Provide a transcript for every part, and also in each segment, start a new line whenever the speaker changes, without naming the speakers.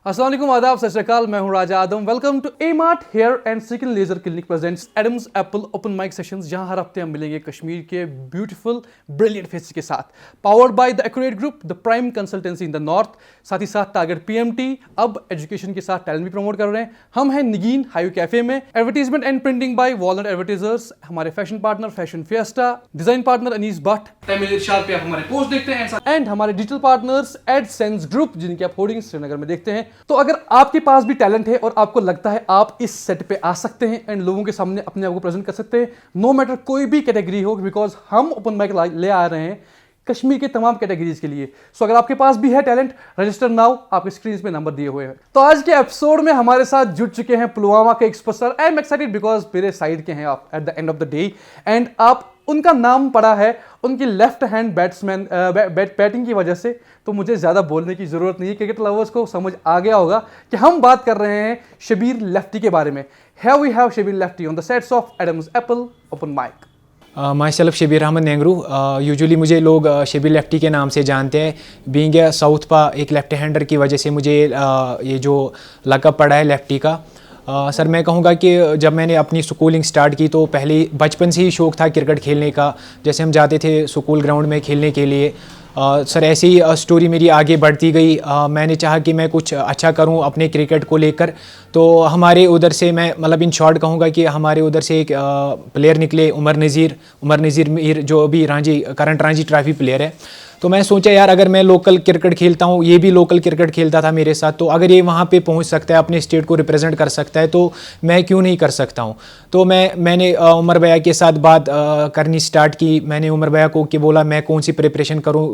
अस्सलाम वालेकुम, आदाब, सत श्री अकाल। मैं हूं Raja Adam. Welcome to A-Mart hair and skin laser clinic presents Adam's apple open mic sessions, जहां हर हफ्ते हम मिलेंगे कश्मीर के ब्यूटीफुल ब्रिलियंट फेसेस के साथ। Powered by the accurate group, the prime consultancy in the north. साथ ही साथ टारगेट PMT अब एजुकेशन के साथ टैलेंट भी प्रमोट कर रहे हैं। हम हैं निगीन हाईवे कैफे में। Advertisement and printing by walnut advertisers. हमारे fashion partner fashion fiesta, design partner Anees Bhatt, Tamil Irshad पे आप हमारे पोस्ट देखते हैं, एंड हमारे डिजिटल पार्टनर्स एडसेंस ग्रुप, जिनकी आप होर्डिंग्स श्रीनगर में देखते हैं। तो अगर आपके पास भी टैलेंट है और आपको लगता है आप इस सेट पे आ सकते हैं एंड लोगों के सामने अपने आप को प्रेजेंट कर सकते हैं, नो मैटर कोई भी कैटेगरी हो, बिकॉज हम ओपन माइक ले आ रहे हैं कश्मीर के तमाम कैटेगरीज के लिए। सो अगर आपके पास भी है टैलेंट, रजिस्टर नाउ, आपके स्क्रीन पे नंबर दिए हुए हैं। तो आज के एपिसोड में हमारे साथ जुड़ चुके हैं पुलवामा के expert. I am excited because मेरे साइड के हैं आप at the end of the day, and आप उनका नाम पड़ा है उनकी लेफ्ट हैंड बैट्समैन बैटिंग की वजह से। तो मुझे ज़्यादा बोलने की ज़रूरत नहीं है, क्रिकेट लवर्स को समझ आ गया होगा कि हम बात कर रहे हैं शबीर लेफ्टी के बारे में। Here we have Shabir lefty on the sets of Adam's apple open mic.
Myself Shabir Ahmed Nengroo. Usually मुझे लोग शबीर लेफ्टी के नाम से जानते हैं। बीइंग ए साउथ पा एक लेफ्ट हैंडर की वजह से मुझे ये जो लक़ब पड़ा है लेफ्टी का। सर मैं कहूँगा कि जब मैंने अपनी स्कूलिंग स्टार्ट की तो पहले बचपन से ही शौक़ था क्रिकेट खेलने का। जैसे हम जाते थे स्कूल ग्राउंड में खेलने के लिए। सर ऐसी ही स्टोरी मेरी आगे बढ़ती गई। मैंने चाहा कि मैं कुछ अच्छा करूं अपने क्रिकेट को लेकर। तो हमारे उधर से मैं मतलब इन शॉर्ट कहूँगा कि हमारे उधर से एक प्लेयर निकले, उमर नज़ीर मीर, जो अभी करंट रणजी ट्रॉफी प्लेयर है। तो मैं सोचा यार अगर मैं लोकल क्रिकेट खेलता हूँ, ये भी लोकल क्रिकेट खेलता था मेरे साथ, तो अगर ये वहाँ पे पहुँच सकता है, अपने स्टेट को रिप्रेजेंट कर सकता है, तो मैं क्यों नहीं कर सकता हूँ। तो मैंने उमर भैया के साथ बात करनी स्टार्ट की। मैंने उमर भैया को कि बोला मैं कौन सी प्रिपरेशन करूँ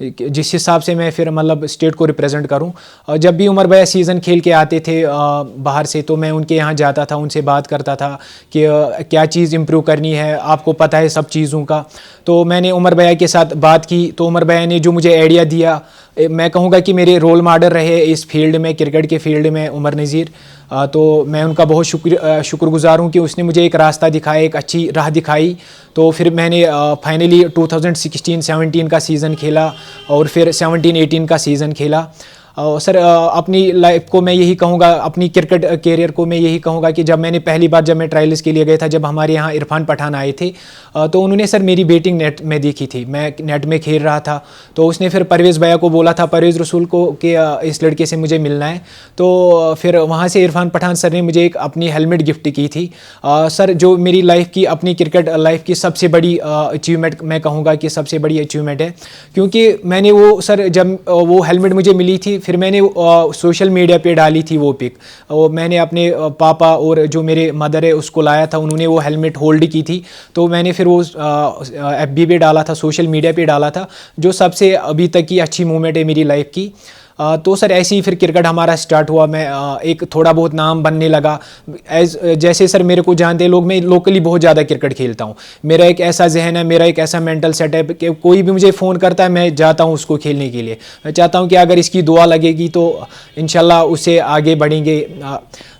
जिस हिसाब से मैं फिर मतलब स्टेट को रिप्रेजेंट करूँ। जब भी उमर भैया सीज़न खेल के आते थे बाहर से, तो मैं उनके यहाँ जाता था, उनसे बात करता था कि क्या चीज़ इम्प्रूव करनी है, आपको पता है सब चीज़ों का। तो मैंने उमर भैया के साथ बात की, तो उमर भैया ने जो मुझे आइडिया दिया, मैं कहूँगा कि मेरे रोल मॉडल रहे इस फील्ड में, क्रिकेट के फील्ड में, उमर नज़ीर। तो मैं उनका बहुत शुक्रगुजार हूँ कि उसने मुझे एक रास्ता दिखाया, एक अच्छी राह दिखाई। तो फिर मैंने फाइनली 2016-17 का सीज़न खेला और फिर 17-18 का सीज़न खेला। सर अपनी लाइफ को मैं यही कहूँगा, अपनी क्रिकेट कैरियर को मैं यही कहूँगा कि जब मैं ट्रायल्स के लिए गया था, जब हमारे यहाँ इरफान पठान आए थे, तो उन्होंने सर मेरी बैटिंग नेट में देखी थी, मैं नेट में खेल रहा था। तो उसने फिर परवेज़ भैया को बोला था, परवेज़ रसूल को, कि इस लड़के से मुझे मिलना है। तो फिर वहाँ से इरफान पठान सर ने मुझे एक अपनी हेलमेट गिफ्ट की थी। सर जो मेरी लाइफ की, अपनी क्रिकेट लाइफ की सबसे बड़ी अचीवमेंट मैं कहूँगा कि सबसे बड़ी अचीवमेंट है, क्योंकि मैंने वो सर जब वो हेलमेट मुझे मिली थी, फिर मैंने सोशल मीडिया पे डाली थी वो पिक। मैंने अपने पापा और जो मेरे मदर है उसको लाया था, उन्होंने वो हेलमेट होल्ड की थी। तो मैंने फिर वो FB पे डाला था, सोशल मीडिया पे डाला था, जो सबसे अभी तक की अच्छी मोमेंट है मेरी लाइफ की। तो सर ऐसे ही फिर क्रिकेट हमारा स्टार्ट हुआ। मैं एक थोड़ा बहुत नाम बनने लगा। जैसे सर मेरे को जानते लोग, मैं लोकली बहुत ज़्यादा क्रिकेट खेलता हूँ। मेरा एक ऐसा जहन है, मेरा एक ऐसा मेंटल सेट है कि कोई भी मुझे फ़ोन करता है, मैं जाता हूँ उसको खेलने के लिए। मैं चाहता हूँ कि अगर इसकी दुआ लगेगी तो इंशाल्लाह उससे आगे बढ़ेंगे।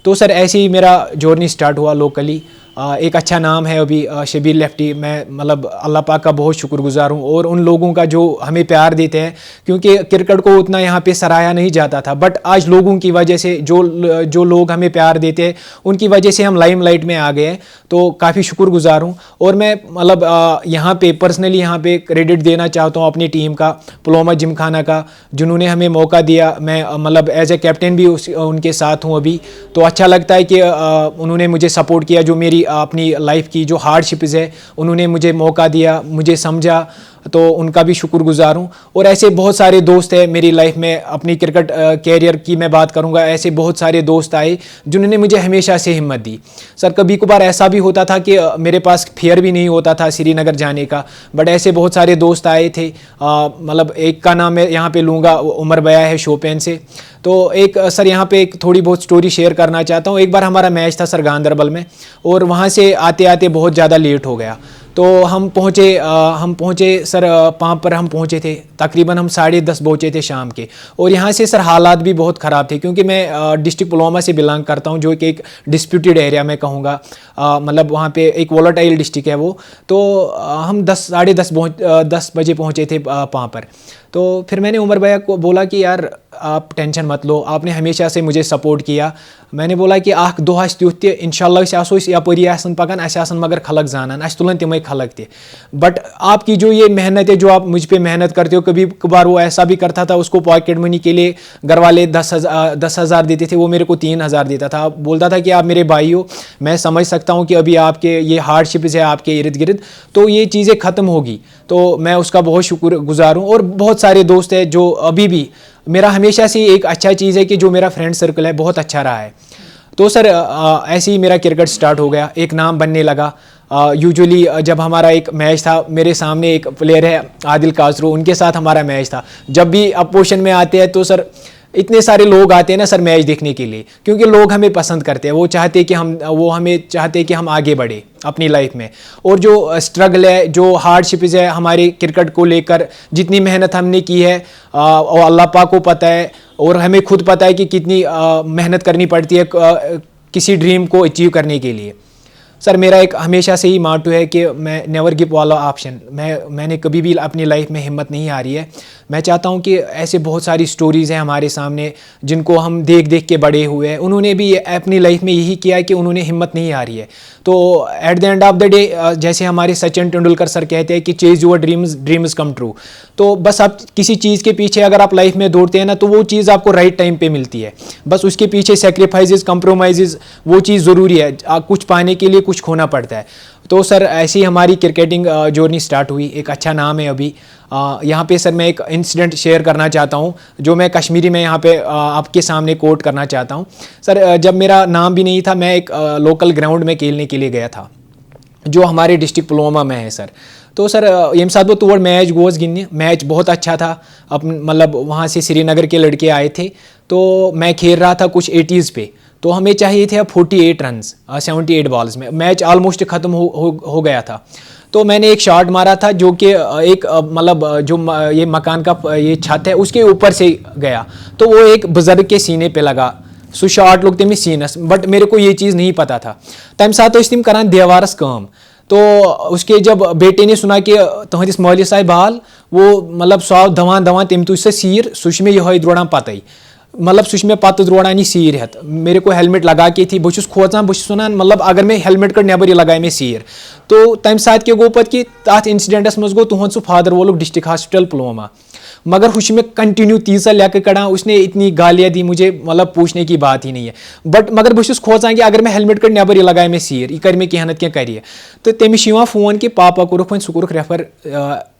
तो सर ऐसे ही मेरा जर्नी स्टार्ट हुआ लोकली। एक अच्छा नाम है अभी शबीर लेफ्टी। मैं मतलब अल्लाह पाक का बहुत शुक्रगुजार हूँ और उन लोगों का जो हमें प्यार देते हैं, क्योंकि क्रिकेट को उतना यहाँ पे सराहा नहीं जाता था, बट आज लोगों की वजह से, जो लोग हमें प्यार देते हैं, उनकी वजह से हम लाइमलाइट में आ गए हैं। तो काफ़ी शुक्रगुजार हूँ। और मैं मतलब यहाँ पे पर्सनली यहाँ पे क्रेडिट देना चाहता हूँ अपनी टीम का, पुलवामा जिमखाना का, जिन्होंने हमें मौका दिया। मैं मतलब एज ए कैप्टन भी उनके साथ हूँ अभी। तो अच्छा लगता है कि उन्होंने मुझे सपोर्ट किया, जो मेरी अपनी लाइफ की जो हार्डशिप्स है उन्होंने मुझे मौका दिया, मुझे समझा। तो उनका भी शुक्रगुजार हूँ। और ऐसे बहुत सारे दोस्त हैं मेरी लाइफ में। अपनी क्रिकेट कैरियर की मैं बात करूँगा, ऐसे बहुत सारे दोस्त आए जिन्होंने मुझे हमेशा से हिम्मत दी। सर कभी कभार ऐसा भी होता था कि मेरे पास फेयर भी नहीं होता था श्रीनगर जाने का, बट ऐसे बहुत सारे दोस्त आए थे। मतलब एक का नाम मैं यहाँ पे लूँगा, उमर भैया है शोपियान से। तो एक सर यहाँ पे एक थोड़ी बहुत स्टोरी शेयर करना चाहता हूँ। एक बार हमारा मैच था सर गांधरबल में, और वहाँ से आते आते बहुत ज़्यादा लेट हो गया। तो हम पहुँचे सर वहाँ पर हम पहुँचे थे तकरीबन हम 10:30 पहुँचे थे शाम के। और यहाँ से सर हालात भी बहुत ख़राब थे, क्योंकि मैं डिस्ट्रिक्ट पुलवामा से बिलोंग करता हूँ, जो कि एक डिस्प्यूटेड एरिया में कहूँगा, मतलब वहाँ पे एक वोलेटाइल डिस्ट्रिक्ट है वो। तो हम 10 बजे पहुँचे थे वहाँ पर। तो फिर मैंने उमर भैया को बोला कि यार आप टेंशन मत लो, आपने हमेशा से मुझे सपोर्ट किया। मैंने बोला कि आख दोहा त्युत इंशाल्लाह आसो यपरी पकान असन मगर खलक जानान अस तुलन तमें खलक ते। बट आपकी जो ये मेहनत है, जो आप मुझ पे मेहनत करते हो, कभी कभार वो ऐसा भी करता था, उसको पॉकेट मनी के लिए घर वाले 10,000 देते थे, वो मेरे को 3,000 देता था। बोलता था कि आप मेरे भाई हो, मैं समझ सकता हूँ कि अभी आपके ये हार्डशिप्स है आपके इर्द गिर्द, तो ये चीज़ें ख़त्म होगी। तो मैं उसका बहुत शुक्रगुजार हूँ। और बहुत सारे दोस्त हैं जो अभी भी, मेरा हमेशा से एक अच्छा चीज़ है कि जो मेरा फ्रेंड सर्कल है बहुत अच्छा रहा है। तो सर ऐसे ही मेरा क्रिकेट स्टार्ट हो गया, एक नाम बनने लगा। यूजुअली जब हमारा एक मैच था, मेरे सामने एक प्लेयर है आदिल कासरू, उनके साथ हमारा मैच था। जब भी अपोजिशन में आते हैं तो सर इतने सारे लोग आते हैं ना सर मैच देखने के लिए, क्योंकि लोग हमें पसंद करते हैं, वो हमें चाहते हैं कि हम आगे बढ़े अपनी लाइफ में। और जो स्ट्रगल है, जो हार्डशिप्स है हमारे क्रिकेट को लेकर, जितनी मेहनत हमने की है और अल्लाह पाक को पता है, और हमें खुद पता है कि कितनी मेहनत करनी पड़ती है किसी ड्रीम को अचीव करने के लिए। सर मेरा एक हमेशा से ही माटो है कि मैं नेवर गिव वाला ऑप्शन, मैंने कभी भी अपनी लाइफ में हिम्मत नहीं हारी है। मैं चाहता हूं कि ऐसे बहुत सारी स्टोरीज़ हैं हमारे सामने जिनको हम देख देख के बड़े हुए हैं, उन्होंने भी अपनी लाइफ में यही किया है कि उन्होंने हिम्मत नहीं हारी है। तो at the end of the day जैसे हमारे सचिन तेंदुलकर सर कहते हैं कि chase your dreams come true. तो बस आप किसी चीज़ के पीछे अगर आप लाइफ में दौड़ते हैं ना, तो वो चीज़ आपको राइट टाइम पे मिलती है। बस उसके पीछे सेक्रीफाइसेस, कंप्रोमाइज़, वो चीज़ ज़रूरी है। कुछ पाने के लिए कुछ खोना पड़ता है। तो सर ऐसी हमारी क्रिकेटिंग जर्नी स्टार्ट हुई। एक अच्छा नाम है अभी। यहाँ पे सर मैं एक इंसिडेंट शेयर करना चाहता हूँ, जो मैं कश्मीरी में यहाँ पे आपके सामने कोट करना चाहता हूँ। सर जब मेरा नाम भी नहीं था, मैं एक लोकल ग्राउंड में खेलने के लिए गया था, जो हमारे डिस्ट्रिक्ट पुलवामा में है सर। तो सर यम साथ वो तोड़ मैच गोस गिनने, मैच बहुत अच्छा था। मतलब वहाँ से श्रीनगर के लड़के आए थे, तो मैं खेल रहा था कुछ 80s पे। तो हमें चाहिए थे 48 रन्स 78 बॉल्स में। मैच ऑलमोस्ट ख़त्म हो गया था। तो मैंने एक शॉट मारा था जो कि एक मतलब जो ये मकान का ये छत है उसके ऊपर से गया, तो वो एक बुजुर्ग के सीने पे लगा। सो शॉट लोग तमिस सीनस, बट मेरे को ये चीज़ नहीं पता था। तम साथ तम करान देवारस काम। तो उसके जब बेटे ने सुना कि तुहदिस मालिस आय बाल, वो मतलब सौ दवान दवान तम तुझ से सीर सुश में यह द्रोड़ान पतई, मतलब सुश में पत द्रोड़ान सीर हेत। मेरे को हेलमेट लगा के थी, बहुत खोचान बहुत सुनान, मतलब अगर मैं हेलमेट कर नबर लगाए में सीर। तो तम साथ के गो पत कि तथ इंसिडेंटस मज गो तुहद सह फादर वोलुक डिस्ट्रिक्ट हॉस्पिटल पुलवामा, मगर हुश में कंटिन्यू तीसरा लेकर कड़ा, उसने इतनी गालियाँ दी मुझे, मतलब पूछने की बात ही नहीं है। बट मगर बहुत खोचान कि अगर मैं हेलमेट कर नबर लगाए में सीर, यह कर कह क्या करिए। तो तमिश फोन कि पापा कोरुख वो सह रेफर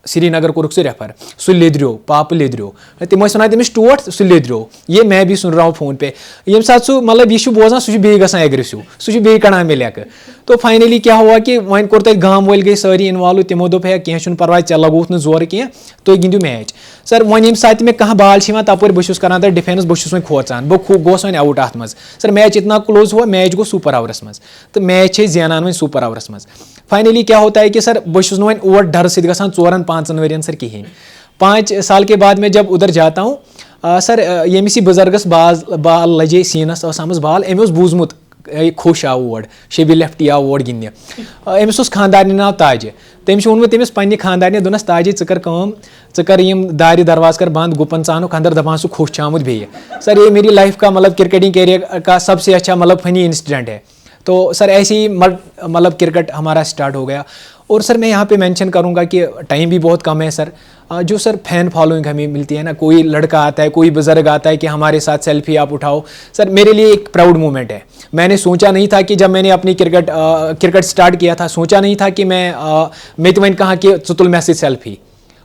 श्रीनगर कोरुख से रेफर, सह लेद्रियो, पाप लेद्रियो। तम वन तमिस टोट सह लेद्रियो। ये मैं भी सुन रहा हूँ फोन पे। ये साथ सह मतलब यह बोजान सह बे गसान एग्रेसिव, सह बे कड़ान मे लेक। तो फाइनली क्या हुआ कि वन कोर तक गांव वाल गई सारी इन्वॉल्व, तिमो दोप है कह परवाह ऐ लगोत न जोर कह, तुम गिंदू मैच। सर वन यम साथ मे कह बाल तपर बहुत करान तक डिफेंस, बहुत वो खोचान, गोस वन आउट अत मज। सर मैच इतना क्लोज हुआ, मैच गो सुपर ओवरस मज, तो मैच जेनान वन सुपर ओवरस मज। फाइनली क्या होता है कि सर बहुत वन और डर सत गसान 4-5 वरियन सर कहें। 5 साल के बाद मैं जब उधर जाता हूँ सर, यमिस बुजुर्गस बाल लजे सीनस आमज बाल, अमे बूजमुत खुश आव और शेबी लेफ्टी आव और गिंदने। अमिस खानदारनि नाव ताज, तमिस वोनमुत तमिस पन्ने खानदारनि, दोनस ताजे ज़ कर यम दारि दरवाज कर बंद, गुपन चानुक अंदर, दपान सह खुश आमुत बे। सर ये मेरी लाइफ का मतलब क्रिकेटिंग कैरियर का सबसे अच्छा मतलब फनी इंसिडेंट है। तो सर ऐसे ही मतलब क्रिकेट हमारा स्टार्ट हो गया। और सर मैं यहाँ पे मेंशन करूँगा कि टाइम भी बहुत कम है सर। जो सर फैन फॉलोइंग हमें मिलती है ना, कोई लड़का आता है, कोई बुजुर्ग आता है कि हमारे साथ सेल्फी आप उठाओ, सर मेरे लिए एक प्राउड मोमेंट है। मैंने सोचा नहीं था कि जब मैंने अपनी क्रिकेट स्टार्ट किया था, सोचा नहीं था कि मैं तो मैंने कहा कि चुतुल में सेल्फी।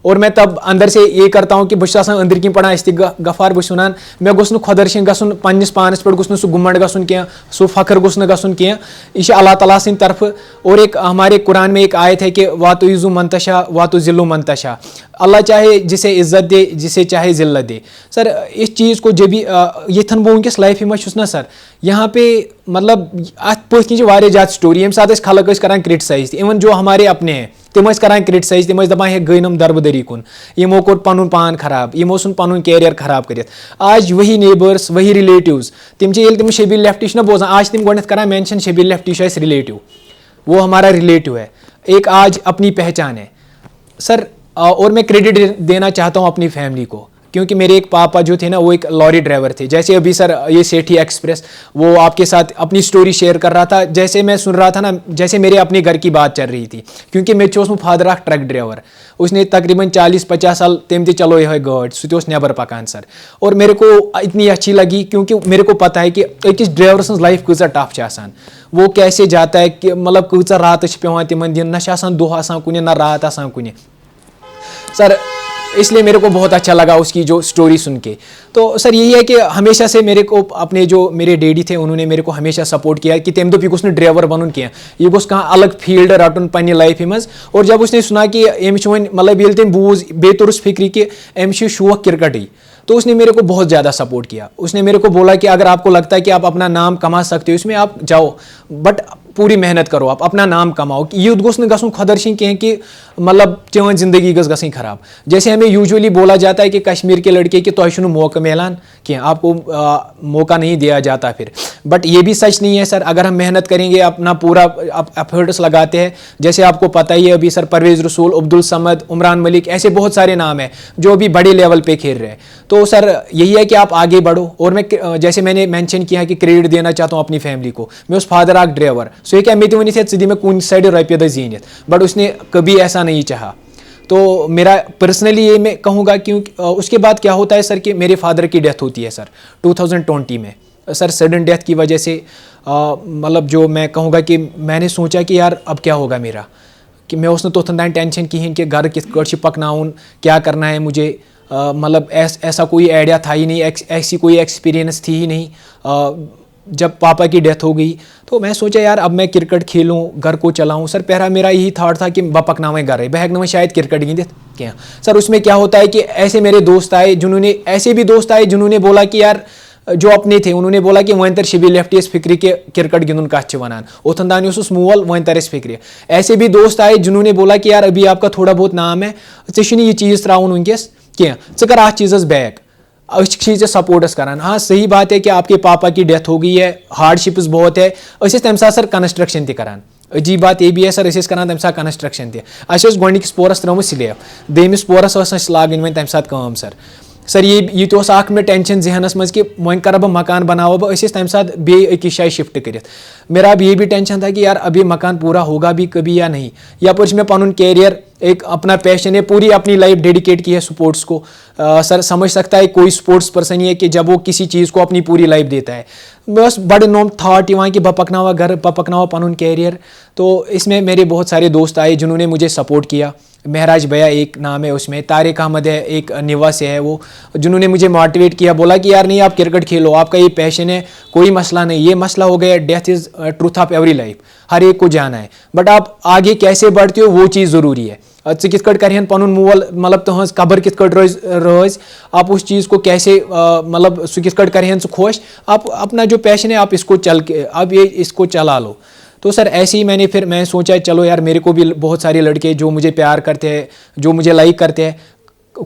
और मैं तब अंदर से ये करता हूँ कि बहुत अंदर की पढ़ा इस गफार बहुत वन मे गोस खुदरशन गन पन्निस पानस पे गोस गुम्मंड गन कह, सो फखर गोस गन कह, यह अल्लाह ताला सिंद तरफ। और एक हमारे कुरान में एक आयत है कि वातु इज़ु मंतशा वातु ज़िल्लु मंतशा, अल्लाह चाहे जिसे इज्जत दे, जिसे चाहे जिल्लत दे। सर इस चीज़ को जब भी यथन बह वस लाइफ में ना सर, यहाँ पे मतलब अत पे ज़्यादा स्टोरी, यम साथ खलक करान क्रिटिसाइज, इवन जो हमारे अपने हैं तम करान क्रिटिसाइज, तम दपान हे गई नम दरबदरी कुन, यमो कोर पनुन पान खराब, यमो सुन पनुन कैरियर खराब करित। आज वही नेबर्स, वही रिलेटिव्स, तिम शबीर लेफ्टी ना बोजान, आज तिम गोडनेथ करान मेंशन शबीर लेफ्टी रिलेटिव, वो हमारा रिलेटिव है, एक आज अपनी पहचान है सर। और मैं क्रेडिट देना चाहता हूँ अपनी फैमिली को, क्योंकि मेरे एक पापा जो थे ना, वो एक लॉरी ड्राइवर थे। जैसे अभी सर ये सेठी एक्सप्रेस, वो आपके साथ अपनी स्टोरी शेयर कर रहा था, जैसे मैं सुन रहा था ना, जैसे मेरे अपने घर की बात चल रही थी, क्योंकि मे फादर अख ट्रक ड्राइवर, उसने तकरीबन 40-50 साल तम ते चलो यह गाड़, सह नबर पकान सर। और मेरे को इतनी अच्छी लगी, क्योंकि मेरे को पता है कि अकिस ड्राइवर सं लाइफ कूचा टफ छ आसान, वो कैसे जाता है कि मतलब कूचा रात पेवान तिमन दिन, ना दुह आसान कुने ना रात आसान कुने सर। इसलिए मेरे को बहुत अच्छा लगा उसकी जो स्टोरी सुन के। तो सर यही है कि हमेशा से मेरे को अपने जो मेरे डैडी थे, उन्होंने मेरे को हमेशा सपोर्ट किया कि तम दोप यह ड्राइवर बनून क्या, यह गोस कहाँ अलग फील्ड रटुन पन्ने लाइफ मज। और जब उसने सुना कि अमिश वन मतलब ये तम बूज बेतुरस फिक्री कि अमिश शौक क्रिकेट ही, तो उसने मेरे को बहुत ज़्यादा सपोर्ट किया। उसने मेरे को बोला कि अगर आपको लगता है कि आप अपना नाम कमा सकते हो इसमें, आप जाओ, बट पूरी मेहनत करो, आप अपना नाम कमाओ। युद्ध गोस न खदरशी कहें कि मतलब चवन जिंदगी गस गई खराब। जैसे हमें यूजुअली बोला जाता है कि कश्मीर के लड़के कि तो मौका मिलान कि आपको मौका नहीं दिया जाता फिर, बट ये भी सच नहीं है सर। अगर हम मेहनत करेंगे, अपना पूरा एफर्ट्स लगाते हैं, जैसे आपको पता ही है अभी सर परवेज रसूल, अब्दुल समद, उमरान मलिक, ऐसे बहुत सारे नाम हैं जो अभी बड़े लेवल पे खेल रहे हैं। तो सर यही है कि आप आगे बढ़ो। और मैं जैसे मैंने मेंशन किया कि क्रेडिट देना चाहता हूँ अपनी फैमिली को। मैं उस फादर आक ड्राइवर सो एक मे वन थे में कून साइड रुपये द जीनित, बट उसने कभी ऐसा नहीं चाहा। तो मेरा पर्सनली ये मैं कहूँगा, क्योंकि उसके बाद क्या होता है सर कि मेरे फादर की डेथ होती है सर 2020 में सर, सडन डेथ की वजह से मतलब जो मैं कहूँगा कि मैंने सोचा कि यार अब क्या होगा मेरा, कि मैं उसने तो टेंशन कहें कि घर कित पकनाउन, क्या करना है मुझे, मतलब ऐसा कोई आइडिया था ही नहीं, ऐसी कोई एक्सपीरियंस थी ही नहीं। जब पापा की डेथ हो गई तो मैं सोचा यार अब मैं क्रिकेट खेलूं, घर को चलाऊं सर। पहला मेरा यही थॉट था कि बपकना में घर है बहक में शायद क्रिकेट गिंदित क्या सर। उसमें क्या होता है कि ऐसे मेरे दोस्त आए जिन्होंने, ऐसे भी दोस्त आए जिन्होंने बोला कि यार जो अपने थे, उन्होंने बोला कि वन तर शबीर लेफ्टी फिक्री के क्रिकेट गिंदुन कत वनान, ओथन दान उस मूवल वन तरस फिक्री। ऐसे भी दोस्त आए जिन्होंने बोला कि यार अभी आपका थोड़ा बहुत नाम है, ऐसे ये चीज़ त्राउन वनकस क्या, कर अ चीज़ बैक अच्छी सपोर्टस करान। हाँ सही बात है कि आपके पापा की डेथ हो गई है, हार्डशिप्स बहुत है, तम साथ सर कंस्ट्रक्शन ते करान। अजीब बात ये भी है सर, करान तम साथ कंस्ट्रक्शन ते गोडनिकस पोरस त्रुम स्लेब, दोमिस पोरस लागन वन तम साथ काम सर ये तो में टेंशन जहनस मज कि वन कर मकान बनाव बह तम साथ बेकिस जाए शिफ्ट कर। मेरा अब ये भी टेंशन था कि यार अब ये मकान पूरा होगा भी कभी या नहीं। यपर मैं पनुन कैरियर एक अपना पैशन है, पूरी अपनी लाइफ डेडिकेट की है स्पोर्ट्स को। सर समझ सकता है कोई स्पोर्ट्स पर्सन ये कि जब वो किसी चीज़ को अपनी पूरी लाइफ देता है, बस बड़े नोम थाट यहाँ कि बपकनावा घर, बपकनावा पनुन कैरियर। तो इसमें मेरे बहुत सारे दोस्त आए जिन्होंने मुझे सपोर्ट किया। महराज भैया एक नाम है, उसमें तारिक अहमद है, एक निवास है वो, जिन्होंने मुझे मोटिवेट किया, बोला कि यार नहीं आप क्रिकेट खेलो, आपका ये पैशन है, कोई मसला नहीं। ये मसला हो गया death is truth of every life, हर एक को जाना है, बट आप आगे कैसे बढ़ते हो वो चीज़ ज़रूरी है। कित कर पनुन मूवल मतलब तुहस कबर कित रोज, आप उस चीज़ को कैसे मतलब सह कित कर खुश, आप अपना जो पैशन है आप इसको अब ये इसको चला लो। तो सर ऐसे ही मैं सोचा चलो यार मेरे को भी बहुत सारे लड़के जो मुझे प्यार करते हैं, जो मुझे लाइक करते हैं,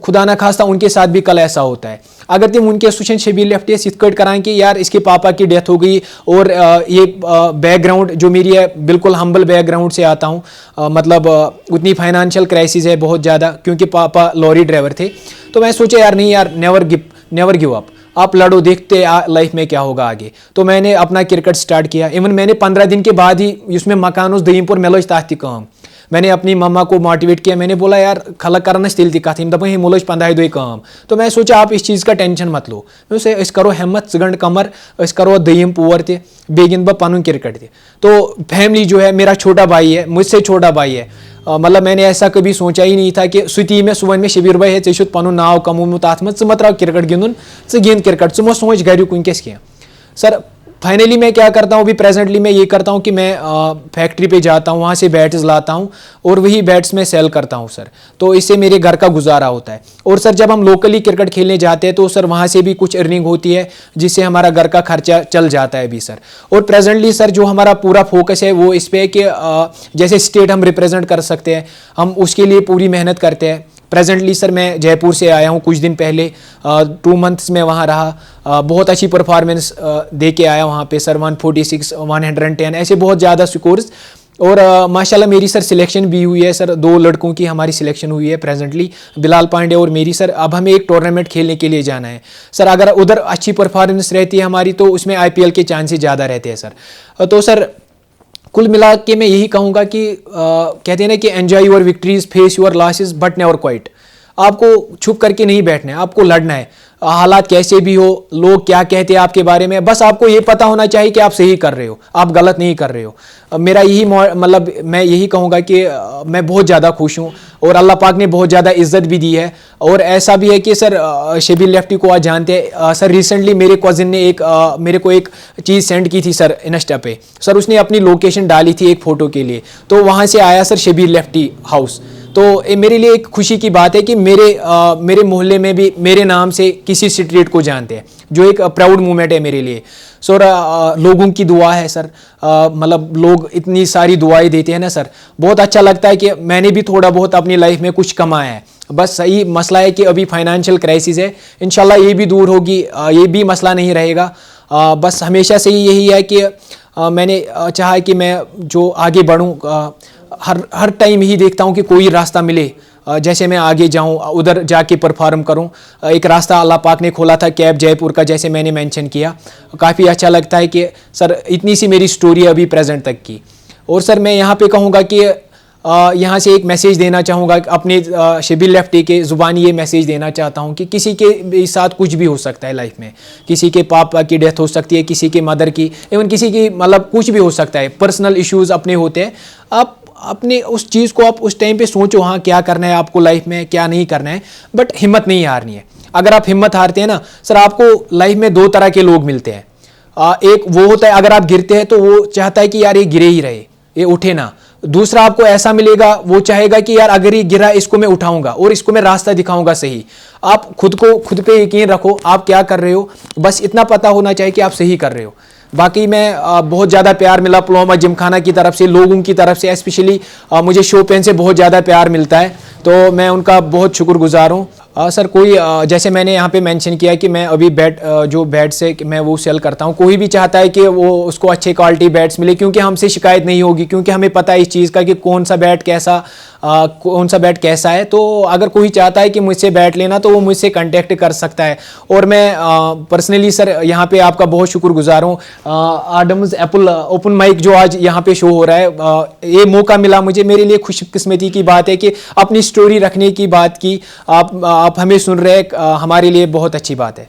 खुदा ना खास्ता उनके साथ भी कल ऐसा होता है। अगर तुम उनके सुशन शबीर लेफ्टी इस कराएं कि यार इसके पापा की डेथ हो गई और ये बैकग्राउंड जो मेरी है बिल्कुल हम्बल बैकग्राउंड से आता हूँ, मतलब उतनी फाइनेंशियल क्राइसिस है बहुत ज़्यादा, क्योंकि पापा लॉरी ड्राइवर थे। तो मैं सोचा यार नहीं यार नेवर गिव अप, आप लड़ो, देखते लाइफ में क्या होगा आगे। तो मैंने अपना क्रिकेट स्टार्ट किया। इवन मैंने 15 दिन के बाद ही उसमें मकान उस दीमपुर में लज ताती काम। मैंने अपनी मम्मा को मोटिवेट किया, मैंने बोला यार खलक करना तिल ती कथ दपान मुल 15 दुई काम। तो मैं सोचा आप इस चीज़ का टेंशन मत लो, मैं करो हिम्मत, गंड कमर, करो दयम पोर ते बे गिंद बह पनुन क्रिकेट ते। तो फैमिली जो है, मेरा छोटा भाई है, मुझसे छोटा भाई है, मतलब मैंने ऐसा कभी सोचा ही नहीं था कि सुती में सुवन में शबीर भाई है चे पनुन नाव कमोमुत अत मज मत क्रिकेट गिंदुन, गिंद क्रिकेट, मो सोच घर वनकस क्या सर। फाइनली मैं क्या करता हूँ अभी प्रेजेंटली मैं ये करता हूँ कि मैं फैक्ट्री पे जाता हूँ, वहाँ से बैट्स लाता हूँ और वही बैट्स मैं सेल करता हूँ सर। तो इससे मेरे घर का गुजारा होता है। और सर जब हम लोकली क्रिकेट खेलने जाते हैं तो सर वहाँ से भी कुछ अर्निंग होती है जिससे हमारा घर का खर्चा चल जाता है अभी सर। और प्रेजेंटली सर जो हमारा पूरा फोकस है वो इस पे है कि जैसे स्टेट हम रिप्रेजेंट कर सकते हैं, हम उसके लिए पूरी मेहनत करते हैं। प्रेजेंटली सर मैं जयपुर से आया हूँ कुछ दिन पहले, 2 मंथ्स में वहाँ रहा, बहुत अच्छी परफॉर्मेंस दे के आया वहाँ पे सर, 146 110 ऐसे बहुत ज़्यादा स्कोर्स। और माशाल्लाह मेरी सर सिलेक्शन भी हुई है सर, 2 लड़कों की हमारी सिलेक्शन हुई है प्रेजेंटली, बिलाल पांडे और मेरी सर। अब हमें एक टूर्नामेंट खेलने के लिए जाना है सर। अगर उधर अच्छी परफॉर्मेंस रहती है हमारी तो उसमें IPL के चांसेस ज़्यादा रहते हैं सर। तो सर कुल मिला के मैं यही कहूँगा कि कहते हैं ना कि enjoy your victories, face your losses but never quite. आपको छुप करके नहीं बैठना है, आपको लड़ना है, हालात कैसे भी हो, लोग क्या कहते हैं आपके बारे में, बस आपको ये पता होना चाहिए कि आप सही कर रहे हो, आप गलत नहीं कर रहे हो। मेरा यही मतलब मैं यही कहूँगा कि मैं बहुत ज़्यादा खुश हूँ और अल्लाह पाक ने बहुत ज़्यादा इज्जत भी दी है। और ऐसा भी है कि सर शबीर लेफ्टी को आज जानते हैं सर। रिसेंटली मेरे कज़िन ने मेरे को एक चीज़ सेंड की थी सर इंस्टा पे सर, उसने अपनी लोकेशन डाली थी एक फ़ोटो के लिए, तो वहाँ से आया सर शबीर लेफ्टी हाउस। तो ये मेरे लिए एक खुशी की बात है कि मेरे मोहल्ले में भी मेरे नाम से किसी स्ट्रीट को जानते हैं, जो एक प्राउड मोमेंट है मेरे लिए सर। लोगों की दुआ है सर, मतलब लोग इतनी सारी दुआएं देते हैं ना सर, बहुत अच्छा लगता है कि मैंने भी थोड़ा बहुत अपनी लाइफ में कुछ कमाया है। बस सही मसला है कि अभी फाइनेंशियल क्राइसिस है, इंशाल्लाह ये भी दूर होगी, ये भी मसला नहीं रहेगा। बस हमेशा से ही यही है कि मैंने चाहा कि मैं जो आगे बढ़ूँ, हर टाइम ही देखता हूँ कि कोई रास्ता मिले जैसे मैं आगे जाऊँ, उधर जाके परफॉर्म करूँ। एक रास्ता अल्लाह पाक ने खोला था कैब जयपुर का, जैसे मैंने मेंशन किया। काफ़ी अच्छा लगता है कि सर इतनी सी मेरी स्टोरी है अभी प्रेजेंट तक की। और सर मैं यहाँ पे कहूँगा कि यहाँ से एक मैसेज देना चाहूँगा, अपने शबीर लेफ्टी के ज़ुबानी ये मैसेज देना चाहता हूँ कि किसी के साथ कुछ भी हो सकता है लाइफ में। किसी के पापा की डेथ हो सकती है, किसी के मदर की, इवन किसी की, मतलब कुछ भी हो सकता है। पर्सनल इश्यूज़ अपने होते हैं। आप अपने उस चीज़ को आप उस टाइम पे सोचो, हाँ क्या करना है आपको लाइफ में, क्या नहीं करना है, बट हिम्मत नहीं हारनी है। अगर आप हिम्मत हारते हैं ना सर, आपको लाइफ में 2 तरह के लोग मिलते हैं। एक वो होता है अगर आप गिरते हैं तो वो चाहता है कि यार ये गिरे ही रहे, ये उठे ना। दूसरा आपको ऐसा मिलेगा, वो चाहेगा कि यार अगर ये गिरा इसको मैं उठाऊंगा और इसको मैं रास्ता दिखाऊंगा सही। आप खुद पे यकीन रखो, आप क्या कर रहे हो, बस इतना पता होना चाहिए कि आप सही कर रहे हो। बाकी मैं बहुत ज़्यादा प्यार मिला पुलवामा जिमखाना की तरफ से, लोगों की तरफ से, स्पेशली मुझे शोपेन से बहुत ज़्यादा प्यार मिलता है, तो मैं उनका बहुत शुक्रगुजार हूँ। सर कोई जैसे मैंने यहाँ पे मेंशन किया कि मैं अभी जो बैट्स है मैं वो सेल करता हूँ। कोई भी चाहता है कि वो उसको अच्छे क्वालिटी बैट्स मिले, क्योंकि हमसे शिकायत नहीं होगी, क्योंकि हमें पता है इस चीज़ का कि कौन सा बैट कैसा है। तो अगर कोई चाहता है कि मुझसे बैट लेना तो वो मुझसे कांटेक्ट कर सकता है। और मैं पर्सनली सर यहाँ पे आपका बहुत शुक्रगुजार हूँ। एडम्स एप्पल ओपन माइक जो आज यहाँ पे शो हो रहा है, ये मौका मिला मुझे, मेरे लिए खुशकिस्मती की बात है कि अपनी स्टोरी रखने की बात की आप हमें सुन रहे हैं, हमारे लिए बहुत अच्छी बात है।